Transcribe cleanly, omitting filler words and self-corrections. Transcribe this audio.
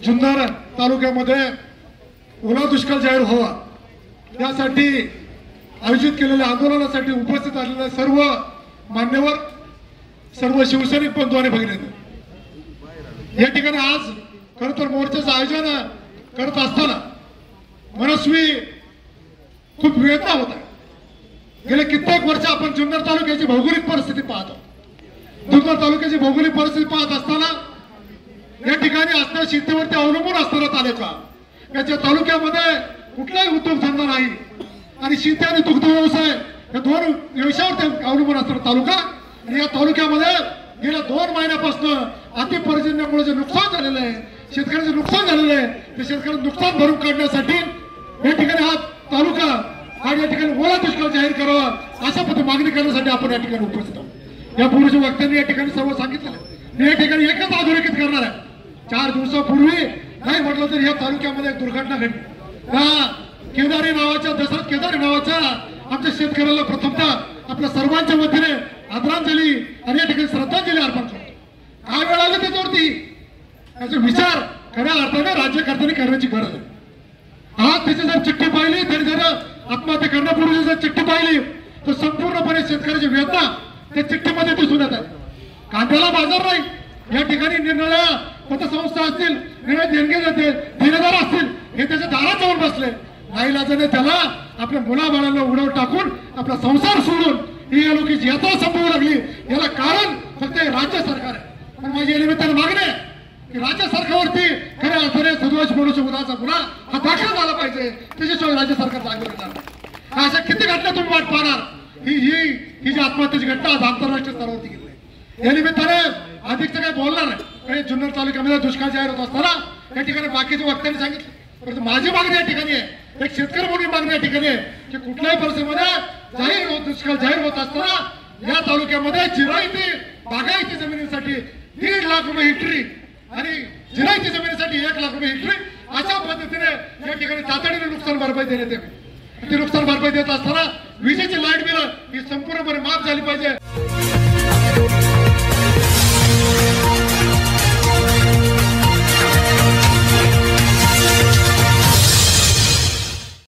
जुन्नर तालुक्यामध्ये ओला दुष्काळ जाहीर व्हावा यासाठी आयोजित केलेल्या आंदोलनासाठी उपस्थित असलेले सर्व मान्यवर, सर्व शिवसैनिक बंधू आणि भगिनी, या ठिकाणी आज खरं तर मोर्चाचं आयोजन करत असताना मनस्वी खूप वेदना होत आहे। गेले कित्येक वर्ष आपण जुन्नर तालुक्याची भौगोलिक परिस्थिती पाहतो। जुन्नर तालुक्याची भौगोलिक परिस्थिती पाहत असताना या ठिकाणी असणाऱ्या शेतीवरती अवलंबून असणारा तालुका, याच्या तालुक्यामध्ये कुठलाही उद्योगधंदा नाही आणि शेती आणि दुग्ध व्यवसाय या दोन व्यवसायावर अवलंबून असणारा तालुका। आणि या तालुक्यामध्ये गेल्या 2 महिन्यापासून अतिपर्जन्यामुळे जे नुकसान झालेलं आहे, शेतकऱ्याचं नुकसान झालेलं आहे, ते शेतकऱ्याचं नुकसान भरून काढण्यासाठी या ठिकाणी हा तालुका या ठिकाणी ओला दुष्काळ जाहीर करावा अशा पद्धतीने मागणी करण्यासाठी आपण या ठिकाणी उपस्थित आहोत। या पूर्वीच्या वक्त्यांनी या ठिकाणी सर्व सांगितलेलं मी या ठिकाणी एकच अधोरेखित करणार आहे। 4 दिवसापूर्वी नाही म्हटलं तर या तालुक्यामध्ये एक दुर्घटना घडली। त्या केदारी नावाच्या, दशरथ केदारी नावाच्या आमच्या शेतकऱ्याला प्रथमतः आपल्या सर्वांच्या वतीने आदरांजली आणि या ठिकाणी श्रद्धांजली अर्पण करतो। काय वेळ आलं त्याच्यावरती त्याचा विचार खऱ्या अर्थाने राज्यकर्त्यांनी करण्याची गरज आहे। आज त्याची जर चिठ्ठी पाहिली, तरी जर आत्महत्या करण्यापूर्वी जर चिठ्ठी पाहिली तर संपूर्णपणे शेतकऱ्याची वेदना त्या चिठ्ठीमध्ये दिसून येत आहे। कांद्याला बाजार नाही, या ठिकाणी निरनिळ्या पतसंस्था असतील, निरनिराळे देणेदार असतील, हे त्याच्या दारात जाऊन बसले। नाईलाजाने त्याला आपल्या मुलाबाळांना उडव टाकून आपला संसार सोडून ही लोकांची यात्रा संपवू लागली। याला कारण फक्त राज्य सरकार आहे। पण माझी या निमित्ताने मागणी आहे की राज्य सरकारवरती खऱ्या अर्थाने सदोष मनुष्यवधाचा गुन्हा हा दाखल झाला पाहिजे, त्याच्याशिवाय राज्य सरकार जागेवर येणार नाही। अशा किती घटना तुम्ही वाट पाहणार? ही जी आत्महत्येची घटना आज आंतरराष्ट्रीय स्तरावरती गेली आहे। या निमित्ताने अधिकचं काही बोलणार नाही। जुन्नर तालुक्यामध्ये दुष्काळ जाहीर होत असताना या ठिकाणी बाकीच्या वक्त्यांनी सांगितलं, परंतु माझी मागणी या ठिकाणी आहे, एक शेतकरी म्हणून मागणी या ठिकाणी आहे की कुठल्याही परिस्थितीमध्ये दुष्काळ जाहीर होत असताना या तालुक्यामध्ये जिरायती बागायती जमिनीसाठी 1.5 लाख रुपये हेक्टरी आणि जिरायती जमिनीसाठी 1 लाख रुपये हेक्टरी अशा पद्धतीने या ठिकाणी तातडीने नुकसान भरपाई देण्यात यावी। ती नुकसान भरपाई देत असताना विजेची लाईट बिल ही संपूर्णपणे माफ झाली पाहिजे।